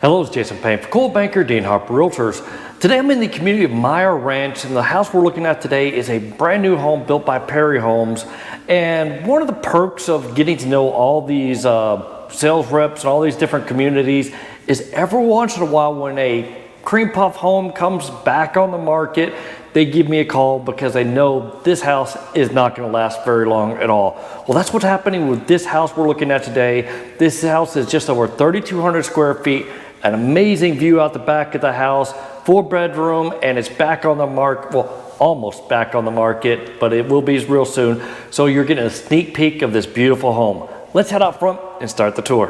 Hello, it's Jason Payne for Coldwell Banker, Dean Harper Realtors. Today I'm in the community of Meyer Ranch, and the house we're looking at today is a brand new home built by Perry Homes. And one of the perks of getting to know all these sales reps and all these different communities is every once in a while when a cream puff home comes back on the market, they give me a call because they know this house is not going to last very long at all. Well, that's what's happening with this house we're looking at today. This house is just over 3,200 square feet, an amazing view out the back of the house, 4-bedroom, and it's back on the market, well, almost back on the market, but it will be real soon. So you're getting a sneak peek of this beautiful home. Let's head out front and start the tour.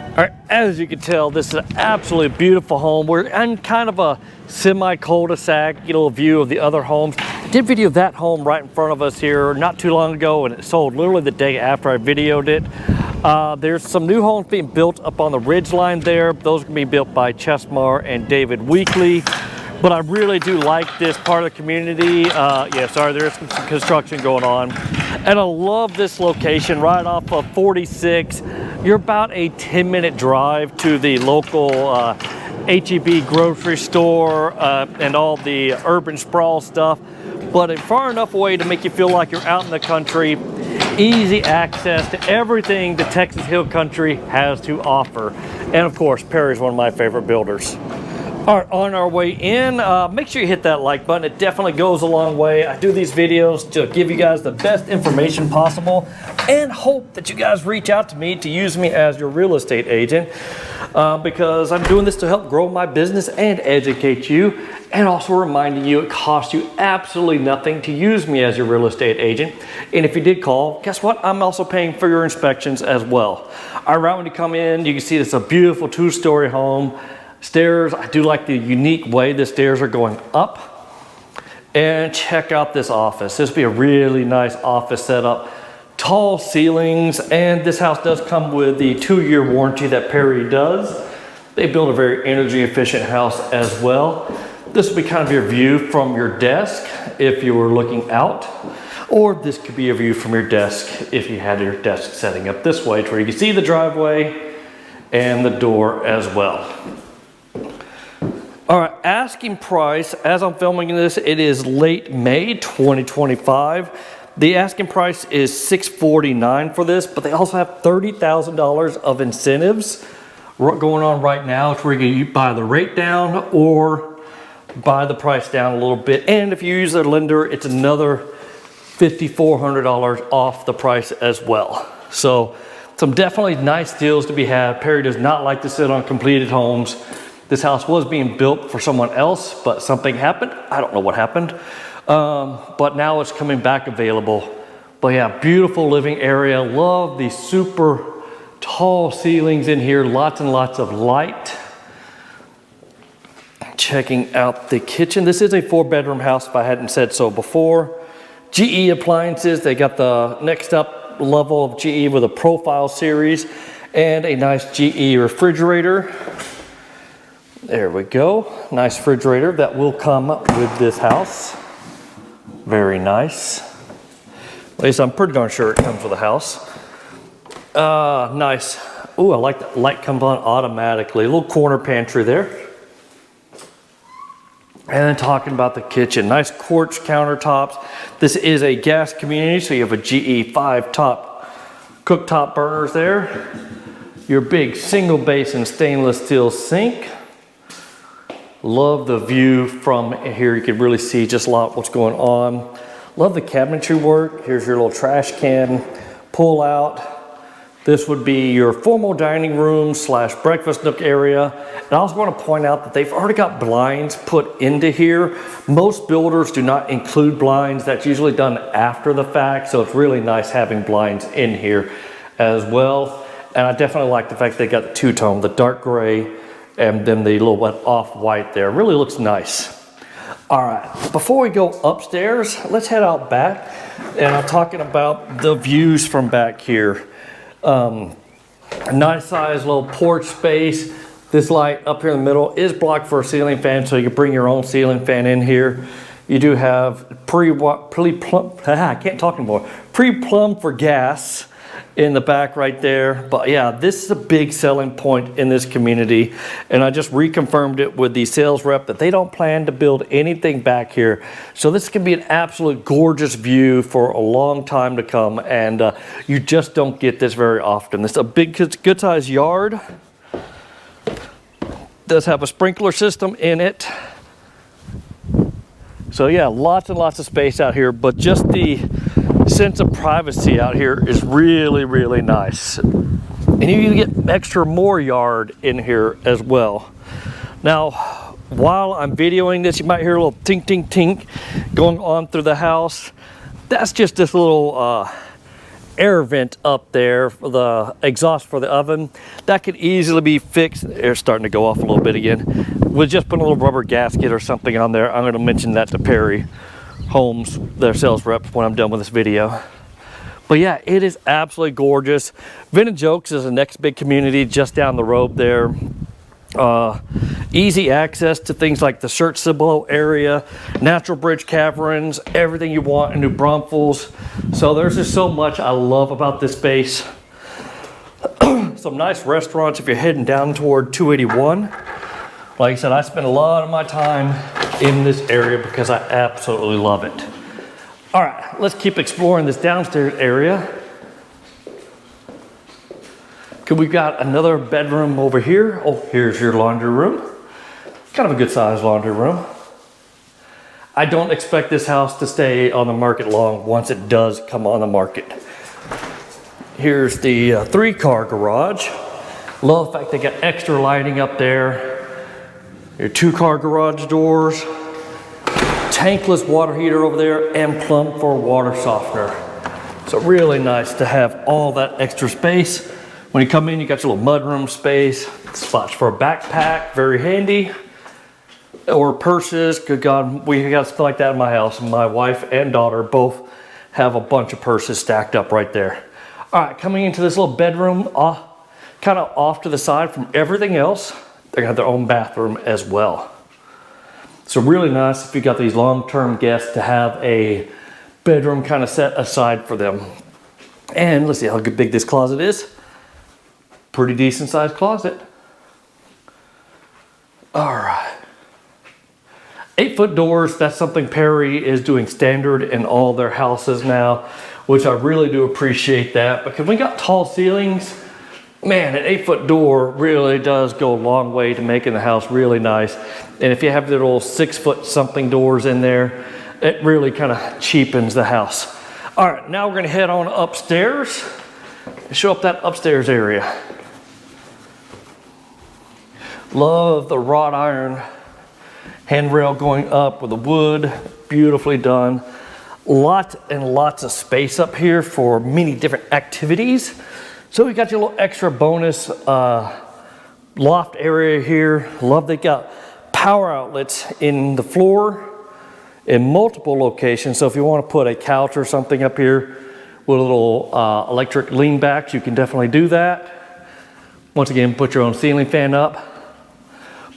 All right, as you can tell, this is an absolutely beautiful home. We're in kind of a semi-cul-de-sac, get a little view of the other homes. I did video that home right in front of us here not too long ago, and it sold literally the day after I videoed it. There's some new homes being built up on the ridge line there. Those are gonna be built by Chesmar and David Weekly. But I really do like this part of the community. Yeah, sorry, there's some construction going on. And I love this location right off of 46. You're about a 10-minute drive to the local H-E-B grocery store and all the urban sprawl stuff. But it's far enough away to make you feel like you're out in the country. Easy access to everything the Texas Hill Country has to offer. And of course, Perry's one of my favorite builders. All right, on our way in, make sure you hit that like button. It definitely goes a long way. I do these videos to give you guys the best information possible and hope that you guys reach out to me to use me as your real estate agent because I'm doing this to help grow my business and educate you, and also reminding you it costs you absolutely nothing to use me as your real estate agent. And if you did call, guess what? I'm also paying for your inspections as well. All right, when you come in, you can see it's a beautiful 2-story home. Stairs, I do like the unique way the stairs are going up. And check out this office. This will be a really nice office setup. Tall ceilings, and this house does come with the 2-year warranty that Perry does. They build a very energy efficient house as well. This will be kind of your view from your desk if you were looking out, or this could be a view from your desk if you had your desk setting up this way to where you can see the driveway and the door as well. All right, asking price, as I'm filming this, it is late May 2025. The asking price is $649 for this, but they also have $30,000 of incentives going on right now. It's where you buy the rate down or buy the price down a little bit. And if you use their lender, it's another $5,400 off the price as well. So some definitely nice deals to be had. Perry does not like to sit on completed homes. This house was being built for someone else, but something happened. I don't know what happened, but now it's coming back available. But yeah, beautiful living area. Love the super tall ceilings in here. Lots and lots of light. Checking out the kitchen. This is a 4-bedroom house if I hadn't said so before. GE appliances. They got the next up level of GE with a profile series and a nice GE refrigerator. There we go. Nice refrigerator that will come with this house. Very nice. At least I'm pretty darn sure it comes with a house. Nice. Ooh, I like that light comes on automatically. A little corner pantry there. And then talking about the kitchen. Nice quartz countertops. This is a gas community, so you have a GE 5-top cooktop burners there. Your big single basin stainless steel sink. Love the view from here. You can really see just a lot what's going on. Love the cabinetry work. Here's your little trash can pull out. This would be your formal dining room / breakfast nook area. And I also want to point out that they've already got blinds put into here. Most builders do not include blinds. That's usually done after the fact. So it's really nice having blinds in here as well. And I definitely like the fact they got the two-tone, the dark gray and then the little off-white there. Really looks nice. All right, before we go upstairs, let's head out back. And I'm talking about the views from back here. A nice size little porch space. This light up here in the middle is blocked for a ceiling fan, so you can bring your own ceiling fan in here. You do have pre-plumb for gas. in the back right there. But yeah, this is a big selling point in this community. And I just reconfirmed it with the sales rep that they don't plan to build anything back here. So this can be an absolute gorgeous view for a long time to come. And you just don't get this very often. This is a big, good sized yard. Does have a sprinkler system in it. So yeah, lots and lots of space out here, but just the sense of privacy out here is really, really nice. And you can get extra more yard in here as well. Now, while I'm videoing this, you might hear a little tink, tink, tink going on through the house. That's just this little air vent up there for the exhaust for the oven. That could easily be fixed. Air's starting to go off a little bit again. We'll just put a little rubber gasket or something on there. I'm going to mention that to Perry Homes, their sales rep, when I'm done with this video. But yeah, it is absolutely gorgeous. Vintage Oaks is the next big community just down the road there. Easy access to things like the Church-Cibolo area, Natural Bridge Caverns, everything you want in New Braunfels. So there's just so much I love about this space. Some nice restaurants if you're heading down toward 281. Like I said, I spend a lot of my time in this area because I absolutely love it. All right, let's keep exploring this downstairs area. We've got another bedroom over here. Oh, here's your laundry room. Kind of a good sized laundry room. I don't expect this house to stay on the market long once it does come on the market. Here's the 3-car garage. Love the fact they got extra lighting up there. Your 2-car garage doors. Tankless water heater over there and plumb for water softener. So really nice to have all that extra space. When you come in, you got your little mudroom space, spots for a backpack, very handy, or purses. Good God, we got stuff like that in my house. My wife and daughter both have a bunch of purses stacked up right there. All right, coming into this little bedroom, kind of off to the side from everything else, they're gonna have their own bathroom as well. So really nice if you got these long-term guests to have a bedroom kind of set aside for them. And let's see how big this closet is. Pretty decent sized closet. All right. 8-foot doors, that's something Perry is doing standard in all their houses now, which I really do appreciate that because we got tall ceilings. Man, an 8-foot door really does go a long way to making the house really nice. And if you have the little 6-foot something doors in there, it really kind of cheapens the house. All right, now we're gonna head on upstairs and show up that upstairs area. Love the wrought iron handrail going up with the wood, beautifully done. Lots and lots of space up here for many different activities. So we got your little extra bonus loft area here. Love they got power outlets in the floor in multiple locations. So if you want to put a couch or something up here with a little electric lean backs, you can definitely do that. Once again, put your own ceiling fan up.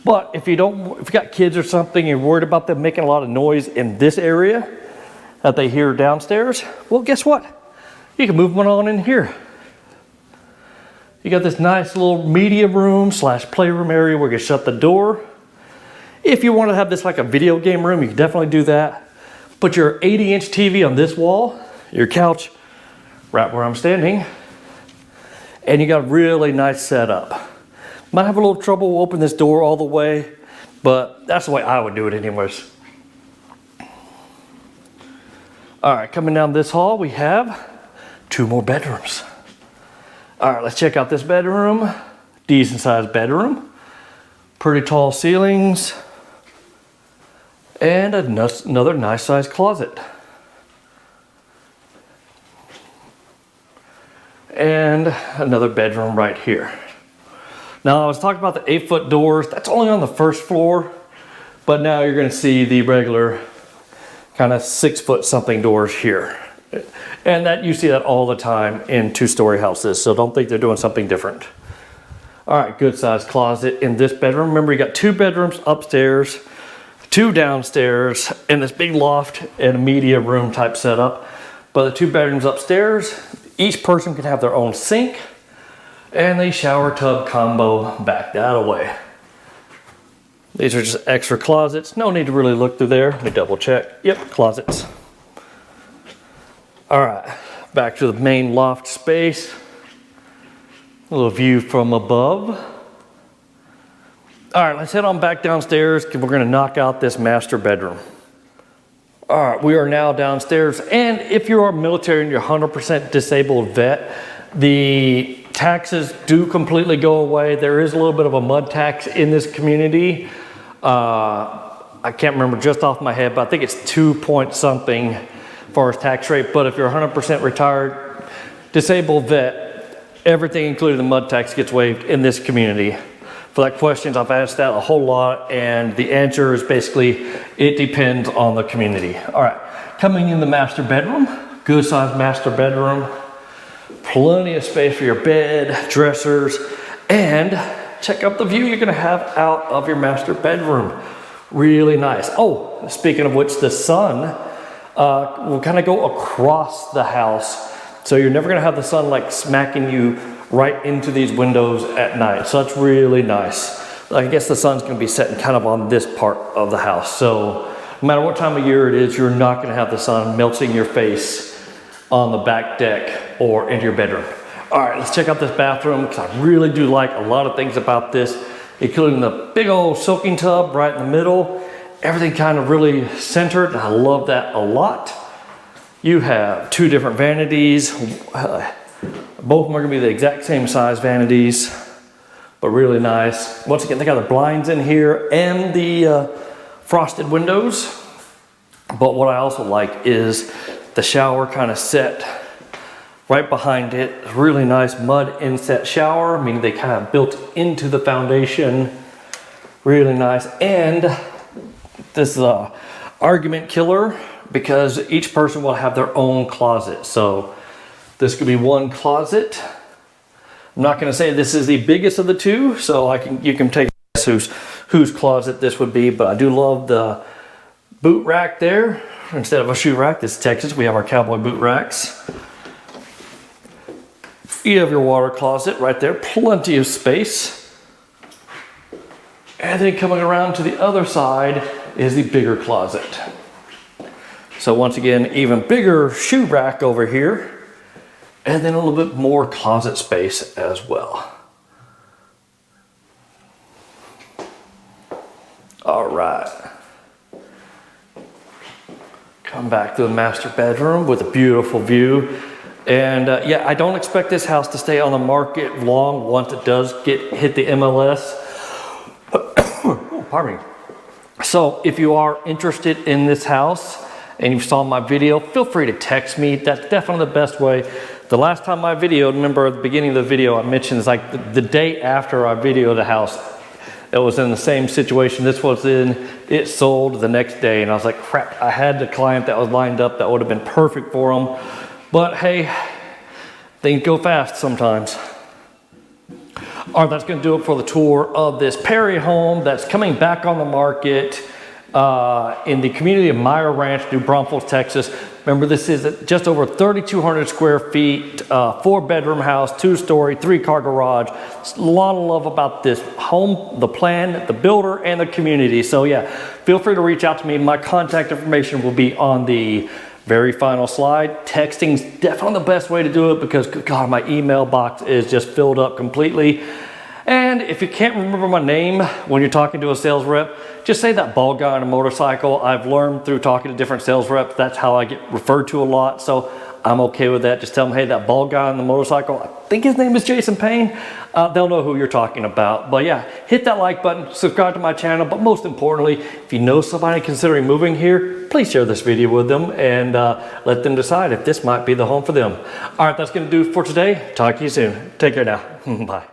But if you got kids or something, you're worried about them making a lot of noise in this area that they hear downstairs, well, guess what? You can move one on in here. You got this nice little media room / playroom area where you can shut the door. If you want to have this like a video game room, you can definitely do that. Put your 80-inch TV on this wall, your couch right where I'm standing, and you got a really nice setup. Might have a little trouble opening this door all the way, but that's the way I would do it anyways. All right, coming down this hall, we have 2 more bedrooms. All right, let's check out this bedroom. Decent sized bedroom. Pretty tall ceilings. And another nice sized closet. And another bedroom right here. Now I was talking about the 8-foot doors. That's only on the first floor, but now you're gonna see the regular kind of 6-foot something doors here. And that you see that all the time in 2-story houses, so don't think they're doing something different. All right, good sized closet in this bedroom. Remember, you got 2 bedrooms upstairs, 2 downstairs, and this big loft and a media room type setup. But the 2 bedrooms upstairs, Each person can have their own sink and the shower tub combo back that away. These are just extra closets. No need to really look through there. Let me double check. Yep, closets. All right, back to the main loft space. A little view from above. All right, let's head on back downstairs because we're gonna knock out this master bedroom. All right, we are now downstairs. And if you are military and you're 100% disabled vet, the taxes do completely go away. There is a little bit of a mud tax in this community. I can't remember just off my head, but I think it's 2 point something as far as tax rate. But if you're 100% retired, disabled vet, everything including the mud tax gets waived in this community. For that questions, I've asked that a whole lot, and the answer is basically, it depends on the community. All right, coming in the master bedroom, good sized master bedroom, plenty of space for your bed, dressers, and check out the view you're gonna have out of your master bedroom. Really nice. Oh, speaking of which, the sun will kind of go across the house. So you're never gonna have the sun like smacking you right into these windows at night. So that's really nice. I guess the sun's gonna be setting kind of on this part of the house. So no matter what time of year it is, you're not gonna have the sun melting your face on the back deck or into your bedroom. All right, let's check out this bathroom because I really do like a lot of things about this, including the big old soaking tub right in the middle. Everything kind of really centered, and I love that a lot. You have two different vanities. Both of them are gonna be the exact same size vanities, but really nice. Once again, they got the blinds in here and the frosted windows. But what I also like is the shower kind of set right behind it. Really nice mud inset shower, meaning they kind of built into the foundation. Really nice. And this is a argument killer because each person will have their own closet. So this could be one closet. I'm not gonna say this is the biggest of the two, so you can take a guess whose closet this would be, but I do love the boot rack there. Instead of a shoe rack, this is Texas, we have our cowboy boot racks. You have your water closet right there, plenty of space. And then coming around to the other side is the bigger closet. So once again, even bigger shoe rack over here. And then a little bit more closet space as well. All right. Come back to the master bedroom with a beautiful view. And yeah, I don't expect this house to stay on the market long once it does hit the MLS. Oh, pardon me. So if you are interested in this house and you saw my video, feel free to text me. That's definitely the best way. The last time I videoed, remember at the beginning of the video, I mentioned it's like the day after I videoed the house, it was in the same situation this was in. It sold the next day, and I was like, crap, I had the client that was lined up that would have been perfect for them. But hey, things go fast sometimes. All right, that's gonna do it for the tour of this Perry home that's coming back on the market in the community of Meyer Ranch, New Braunfels, Texas. Remember, this is just over 3,200 square feet, 4-bedroom house, 2-story, 3-car garage. A lot of love about this home, the plan, the builder, and the community. So yeah, feel free to reach out to me. My contact information will be on the very final slide. Texting's definitely the best way to do it because, God, my email box is just filled up completely. And if you can't remember my name when you're talking to a sales rep, just say that bald guy on a motorcycle. I've learned through talking to different sales reps, that's how I get referred to a lot. So I'm okay with that. Just tell them, hey, that bald guy on the motorcycle, I think his name is Jason Payne. They'll know who you're talking about. But yeah, hit that like button, subscribe to my channel. But most importantly, if you know somebody considering moving here, please share this video with them and let them decide if this might be the home for them. All right, that's gonna do it for today. Talk to you soon. Take care now. Bye.